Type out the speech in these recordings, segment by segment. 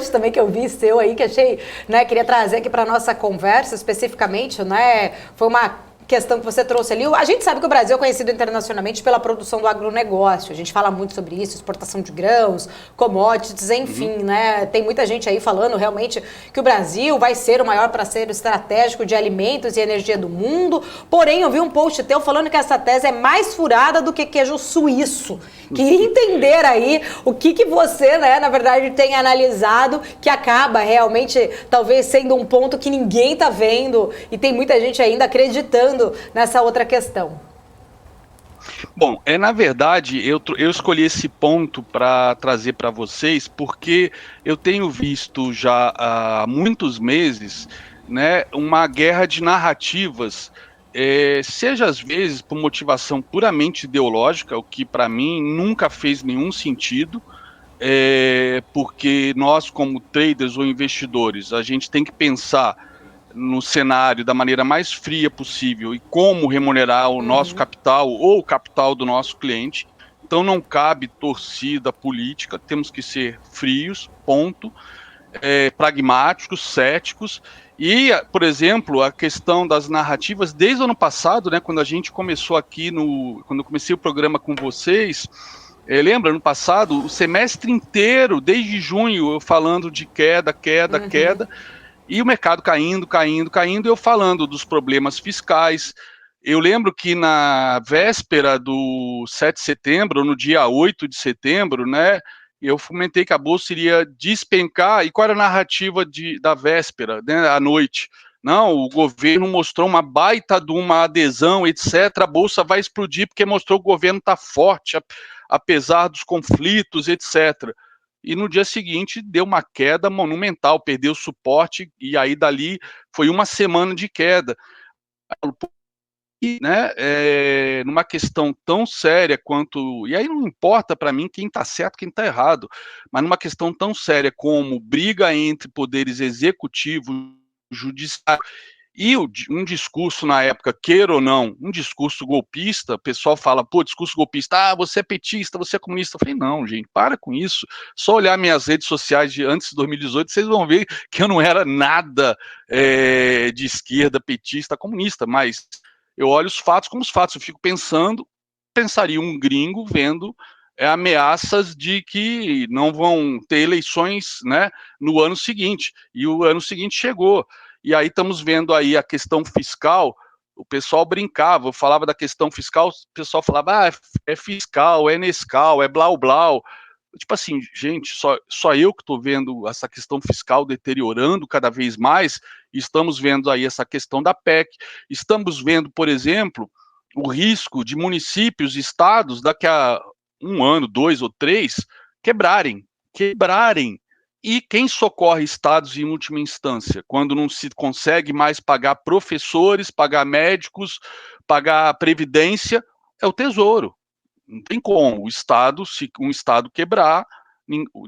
post também que eu vi seu aí, que achei, né, queria trazer aqui para nossa conversa especificamente, né, foi uma questão que você trouxe ali. A gente sabe que o Brasil é conhecido internacionalmente pela produção do agronegócio. A gente fala muito sobre isso, exportação de grãos, commodities, enfim, né? Tem muita gente aí falando realmente que o Brasil vai ser o maior parceiro estratégico de alimentos e energia do mundo. Porém, eu vi um post teu falando que essa tese é mais furada do que queijo suíço. Queria entender aí o que você, né, na verdade, tem analisado que acaba realmente talvez sendo um ponto que ninguém tá vendo e tem muita gente ainda acreditando nessa outra questão. Bom, na verdade, eu escolhi esse ponto para trazer para vocês porque eu tenho visto já há muitos meses, né, uma guerra de narrativas, seja às vezes por motivação puramente ideológica, o que para mim nunca fez nenhum sentido, porque nós, como traders ou investidores, a gente tem que pensar no cenário da maneira mais fria possível e como remunerar o nosso capital ou o capital do nosso cliente. Então não cabe torcida política, temos que ser frios, ponto, pragmáticos, céticos. E, por exemplo, a questão das narrativas, desde o ano passado, né, quando a gente começou aqui, quando eu comecei o programa com vocês, lembra, ano passado, o semestre inteiro, desde junho, eu falando de queda, queda, e o mercado caindo, e eu falando dos problemas fiscais. Eu lembro que na véspera do 7 de setembro, no dia 8 de setembro, né, eu comentei que a bolsa iria despencar, e qual era a narrativa da véspera, né, à noite? Não, o governo mostrou uma baita de uma adesão, etc. A bolsa vai explodir porque mostrou que o governo está forte, apesar dos conflitos, etc. E no dia seguinte deu uma queda monumental, perdeu o suporte, e aí dali foi uma semana de queda. E, né, numa questão tão séria quanto, e aí não importa para mim quem está certo, quem está errado, mas numa questão tão séria como briga entre poderes executivo, judiciário, e um discurso na época, queira ou não, um discurso golpista, o pessoal fala, pô, discurso golpista, você é petista, você é comunista. Eu falei, não, gente, para com isso. Só olhar minhas redes sociais de antes de 2018, vocês vão ver que eu não era nada de esquerda, petista, comunista, mas eu olho os fatos como os fatos. Eu fico pensando, pensaria um gringo vendo ameaças de que não vão ter eleições, né, no ano seguinte. E o ano seguinte chegou. E aí estamos vendo aí a questão fiscal. O pessoal brincava, eu falava da questão fiscal, o pessoal falava, é fiscal, é Nescau, é blau blau. Tipo assim, gente, só eu que estou vendo essa questão fiscal deteriorando cada vez mais. Estamos vendo aí essa questão da PEC, estamos vendo, por exemplo, o risco de municípios e estados daqui a um ano, 2 ou 3, quebrarem, e quem socorre estados em última instância, quando não se consegue mais pagar professores, pagar médicos, pagar previdência, é o Tesouro. Não tem como. O Estado, se um Estado quebrar,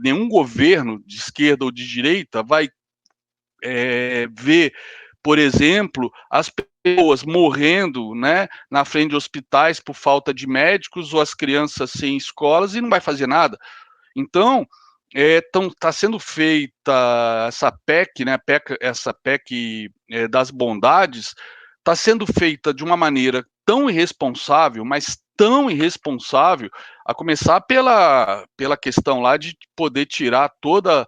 nenhum governo de esquerda ou de direita vai ver, por exemplo, as pessoas morrendo, né, na frente de hospitais por falta de médicos ou as crianças sem escolas e não vai fazer nada. Então, está sendo feita essa PEC, né, essa PEC das bondades, está sendo feita de uma maneira tão irresponsável, mas tão irresponsável, a começar pela questão lá de poder tirar toda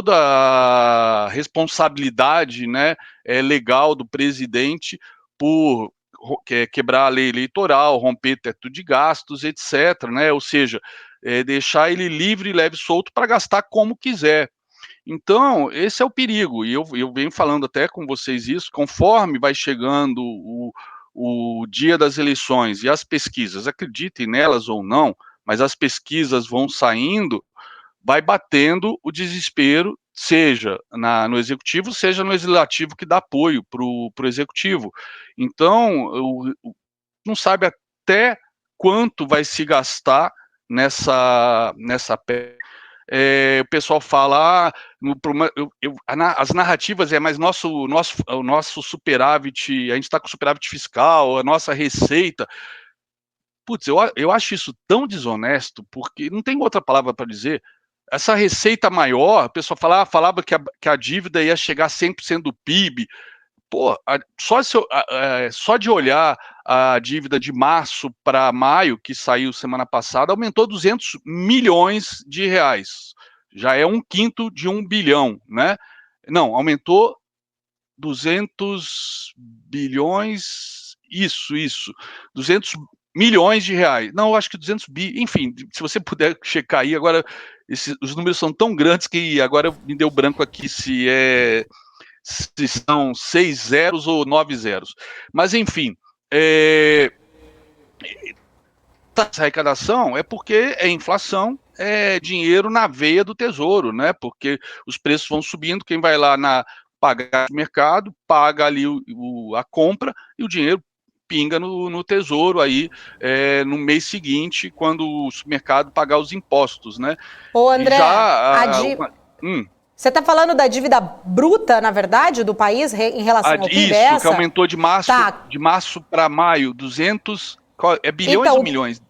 a responsabilidade, né, legal do presidente por quebrar a lei eleitoral, romper teto de gastos, etc., né, ou seja, deixar ele livre, leve, solto para gastar como quiser. Então, esse é o perigo, e eu venho falando até com vocês isso, conforme vai chegando o dia das eleições e as pesquisas, acreditem nelas ou não, mas as pesquisas vão saindo, vai batendo o desespero, seja no executivo, seja no legislativo que dá apoio para o executivo. Então, não sabe até quanto vai se gastar nessa PEC. O pessoal fala, as narrativas mas o nosso superávit, a gente está com superávit fiscal, a nossa receita. Putz, eu acho isso tão desonesto, porque não tem outra palavra para dizer. essa receita maior, a pessoa falava que a dívida ia chegar a 100% do PIB. Pô, só de olhar a dívida de março para maio, que saiu semana passada, aumentou 200 milhões de reais. Já é um quinto de 1 bilhão, né? Não, aumentou 200 bilhões, isso, 200 milhões de reais. Não, eu acho que 200 bi, enfim, se você puder checar aí, agora, os números são tão grandes que agora me deu branco aqui se são 6 zeros ou 9 zeros. Mas, enfim, essa arrecadação é porque é inflação, é dinheiro na veia do tesouro, né? Porque os preços vão subindo, quem vai lá pagar no mercado, paga ali a compra e o dinheiro pinga no tesouro aí no mês seguinte, quando o supermercado pagar os impostos, né? Ô, André, você está falando da dívida bruta, na verdade, do país em relação ao PIB? Isso, que aumentou de março para maio, 200... É bilhões ou milhões?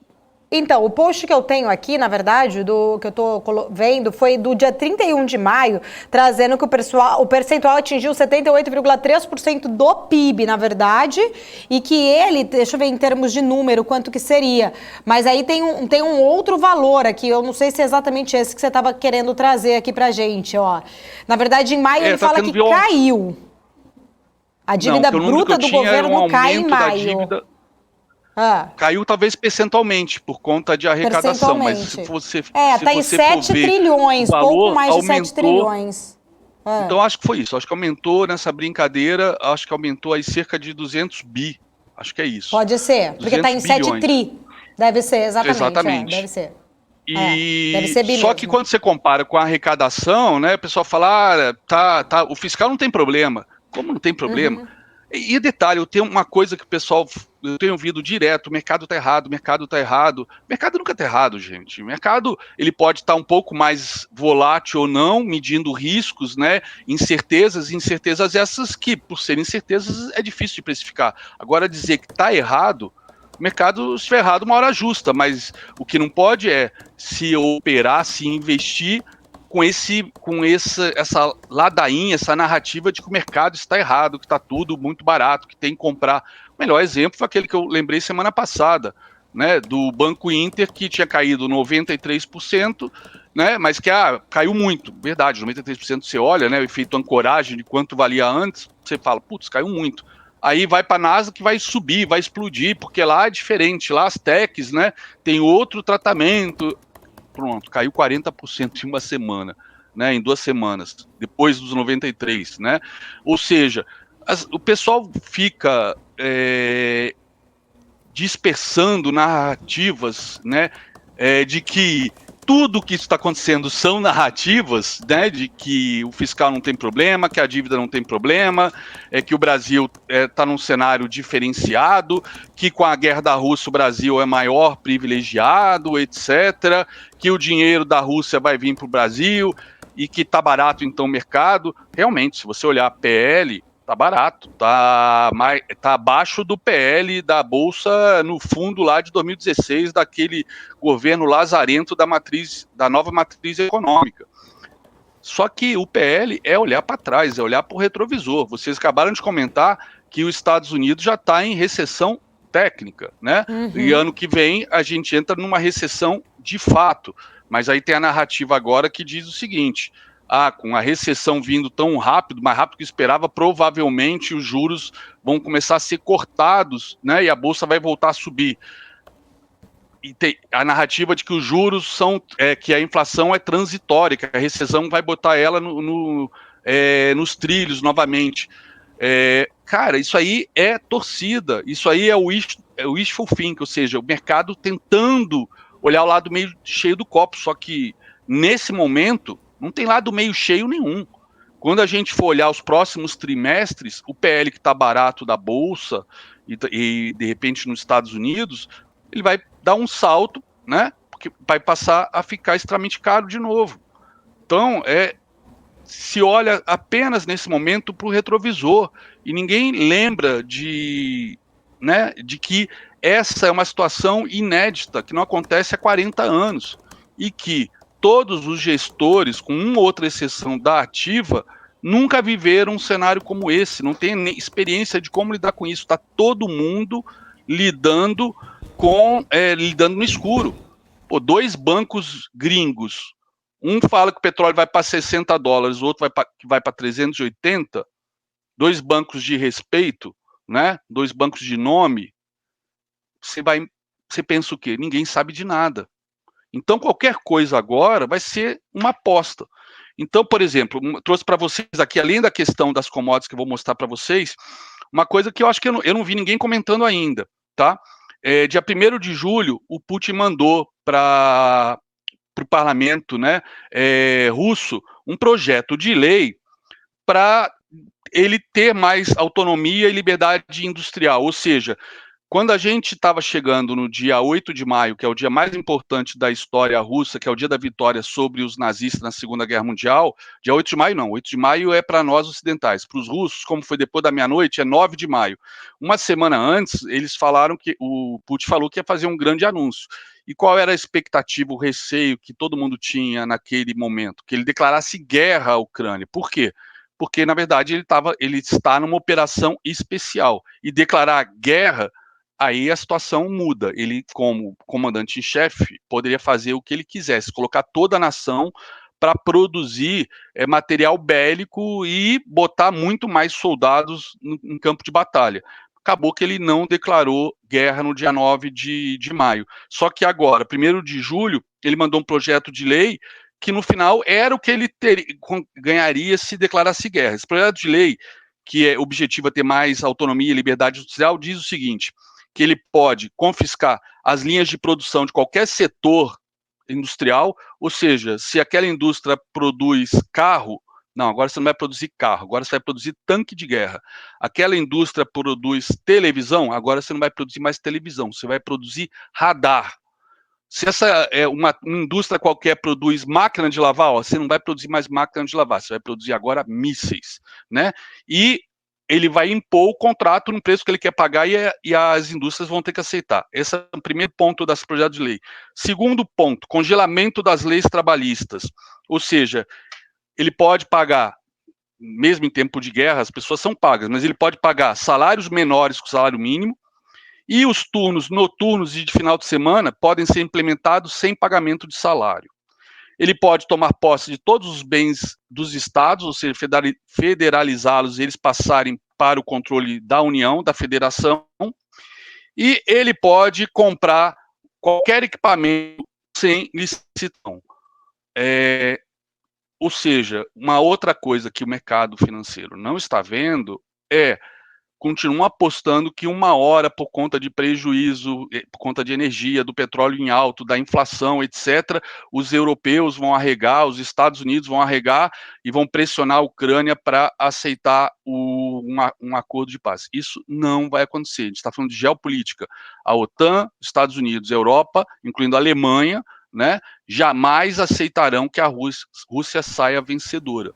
Então, o post que eu tenho aqui, na verdade, do que eu estou vendo, foi do dia 31 de maio, trazendo que o percentual atingiu 78,3% do PIB, na verdade, e que ele, deixa eu ver em termos de número, quanto que seria, mas aí tem um outro valor aqui, eu não sei se é exatamente esse que você estava querendo trazer aqui pra gente, ó. Na verdade, em maio ele fala que caiu. A dívida bruta do governo cai em maio. Caiu talvez percentualmente, por conta de arrecadação, mas se você tá em 7 trilhões, pouco mais de 7 trilhões. Então acho que foi isso, acho que aumentou nessa brincadeira, acho que aumentou aí cerca de 200 bi, acho que é isso. Pode ser, porque tá em 7 tri, deve ser, exatamente. Deve ser. Deve ser bi só mesmo. Que quando você compara com a arrecadação, né, o pessoal fala, o fiscal não tem problema. Como não tem problema? Uhum. E detalhe, eu tenho uma coisa que o pessoal, eu tenho ouvido direto, o mercado tá errado, o mercado tá errado. O mercado nunca tá errado, gente. O mercado, ele pode estar um pouco mais volátil ou não, medindo riscos, né, incertezas essas que, por serem incertezas, é difícil de precificar. Agora, dizer que tá errado, o mercado estiver errado uma hora justa, mas o que não pode é se operar, se investir com essa ladainha, essa narrativa de que o mercado está errado, que está tudo muito barato, que tem que comprar. O melhor exemplo foi aquele que eu lembrei semana passada, né, do Banco Inter, que tinha caído 93%, né, mas que caiu muito, verdade, 93% você olha, né, o efeito ancoragem de quanto valia antes, você fala, putz, caiu muito. Aí vai para a NASA que vai subir, vai explodir, porque lá é diferente, lá as techs, né, tem outro tratamento. Pronto, caiu 40% em uma semana, né, em 2 semanas, depois dos 93, né? Ou seja, o pessoal fica dispersando narrativas, né, de que tudo que está acontecendo são narrativas, né, de que o fiscal não tem problema, que a dívida não tem problema, que o Brasil está num cenário diferenciado, que com a guerra da Rússia o Brasil é maior privilegiado, etc., que o dinheiro da Rússia vai vir para o Brasil e que está barato então o mercado. Realmente, se você olhar a PL, tá barato, tá abaixo do PL da Bolsa no fundo lá de 2016, daquele governo lazarento da nova matriz econômica. Só que o PL é olhar para trás, é olhar para o retrovisor. Vocês acabaram de comentar que os Estados Unidos já está em recessão técnica, né? Uhum. E ano que vem a gente entra numa recessão de fato. Mas aí tem a narrativa agora que diz o seguinte: com a recessão vindo tão rápido, mais rápido que esperava, provavelmente os juros vão começar a ser cortados, né, e a Bolsa vai voltar a subir. E tem a narrativa de que os juros que a inflação é transitória, que a recessão vai botar ela nos trilhos novamente. Cara, isso aí é torcida, isso aí é o wishful thinking, ou seja, o mercado tentando olhar o lado meio cheio do copo, só que nesse momento não tem lado meio cheio nenhum. Quando a gente for olhar os próximos trimestres, o PL que está barato da Bolsa e de repente nos Estados Unidos, ele vai dar um salto, né? Porque vai passar a ficar extremamente caro de novo. Então, se olha apenas nesse momento para o retrovisor e ninguém lembra de que essa é uma situação inédita, que não acontece há 40 anos e que todos os gestores, com uma ou outra exceção da ativa, nunca viveram um cenário como esse, não tem nem experiência de como lidar com isso. Está todo mundo lidando lidando no escuro. Pô, 2 bancos gringos, um fala que o petróleo vai para $60, o outro vai para 380, 2 bancos de respeito, né? 2 bancos de nome. Você pensa o quê? Ninguém sabe de nada. Então, qualquer coisa agora vai ser uma aposta. Então, por exemplo, trouxe para vocês aqui, além da questão das commodities que eu vou mostrar para vocês, uma coisa que eu acho que eu não vi ninguém comentando ainda, tá? Dia 1º de julho, o Putin mandou para o parlamento, né, russo um projeto de lei para ele ter mais autonomia e liberdade industrial, ou seja, quando a gente estava chegando no dia 8 de maio, que é o dia mais importante da história russa, que é o dia da vitória sobre os nazistas na Segunda Guerra Mundial, dia 8 de maio não, 8 de maio é para nós ocidentais. Para os russos, como foi depois da meia-noite, é 9 de maio. Uma semana antes, eles falaram que o Putin falou que ia fazer um grande anúncio. E qual era a expectativa, o receio que todo mundo tinha naquele momento? Que ele declarasse guerra à Ucrânia. Por quê? Porque, na verdade, ele está numa operação especial. E declarar guerra, aí a situação muda. Ele, como comandante em chefe, poderia fazer o que ele quisesse, colocar toda a nação para produzir material bélico e botar muito mais soldados em campo de batalha. Acabou que ele não declarou guerra no dia 9 de maio. Só que agora, 1º de julho, ele mandou um projeto de lei que no final era o que ele ganharia se declarasse guerra. Esse projeto de lei, que é objetivo a ter mais autonomia e liberdade industrial, diz o seguinte: que ele pode confiscar as linhas de produção de qualquer setor industrial, ou seja, se aquela indústria produz carro, não, agora você não vai produzir carro, agora você vai produzir tanque de guerra. Aquela indústria produz televisão, agora você não vai produzir mais televisão, você vai produzir radar. Se essa uma indústria qualquer produz máquina de lavar, você não vai produzir mais máquina de lavar, você vai produzir agora mísseis, né? E ele vai impor o contrato no preço que ele quer pagar e as indústrias vão ter que aceitar. Esse é o primeiro ponto desse projeto de lei. Segundo ponto, congelamento das leis trabalhistas. Ou seja, ele pode pagar, mesmo em tempo de guerra, as pessoas são pagas, mas ele pode pagar salários menores que o salário mínimo, e os turnos noturnos e de final de semana podem ser implementados sem pagamento de salário. Ele pode tomar posse de todos os bens dos estados, ou seja, federalizá-los e eles passarem para o controle da União, da Federação, e ele pode comprar qualquer equipamento sem licitação. Ou seja, uma outra coisa que o mercado financeiro não está vendo continuam apostando que uma hora, por conta de prejuízo, por conta de energia, do petróleo em alto, da inflação, etc., os europeus vão arregar, os Estados Unidos vão arregar e vão pressionar a Ucrânia para aceitar um acordo de paz. Isso não vai acontecer. A gente está falando de geopolítica. A OTAN, Estados Unidos, Europa, incluindo a Alemanha, né, jamais aceitarão que a Rússia saia vencedora.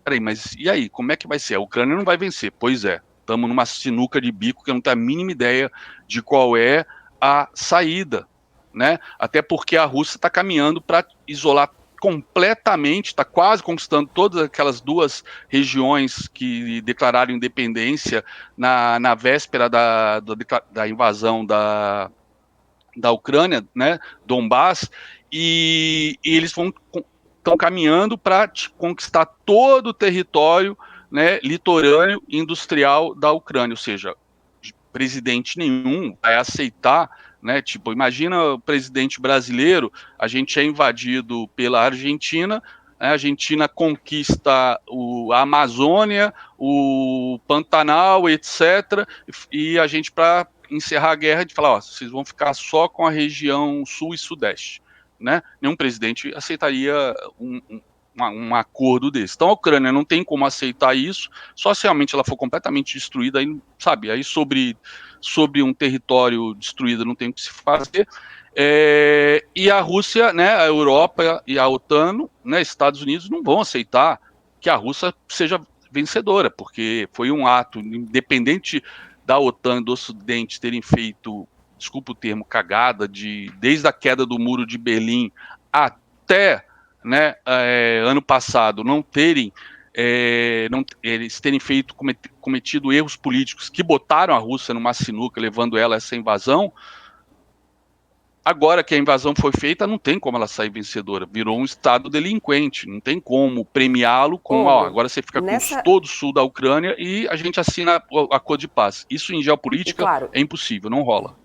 Peraí, mas e aí? Como é que vai ser? A Ucrânia não vai vencer. Pois é. Estamos numa sinuca de bico que eu não tenho a mínima ideia de qual é a saída, né? Até porque a Rússia está caminhando para isolar completamente, está quase conquistando todas aquelas 2 regiões que declararam independência na véspera da invasão da Ucrânia, né? Donbás, e eles estão caminhando para conquistar todo o território, né, litorâneo industrial da Ucrânia, ou seja, presidente nenhum vai aceitar, né, tipo, imagina o presidente brasileiro, a gente é invadido pela Argentina, né, a Argentina conquista a Amazônia, o Pantanal, etc., e a gente, para encerrar a guerra, de falar, ó, vocês vão ficar só com a região sul e sudeste, né? Nenhum presidente aceitaria um acordo desse. Então a Ucrânia não tem como aceitar isso, só se realmente ela for completamente destruída, aí, sabe, aí sobre um território destruído não tem o que se fazer. E a Rússia, né, a Europa e a OTAN, né, Estados Unidos não vão aceitar que a Rússia seja vencedora, porque foi um ato, independente da OTAN e do Ocidente terem feito, desculpa o termo, cagada, desde a queda do muro de Berlim até, né, ano passado, eles terem cometido erros políticos que botaram a Rússia numa sinuca, levando ela a essa invasão. Agora que a invasão foi feita, não tem como ela sair vencedora. Virou um estado delinquente. Não tem como premiá-lo com, agora você fica com todo o sul da Ucrânia e a gente assina a acordo de paz. Isso em geopolítica é impossível, não rola.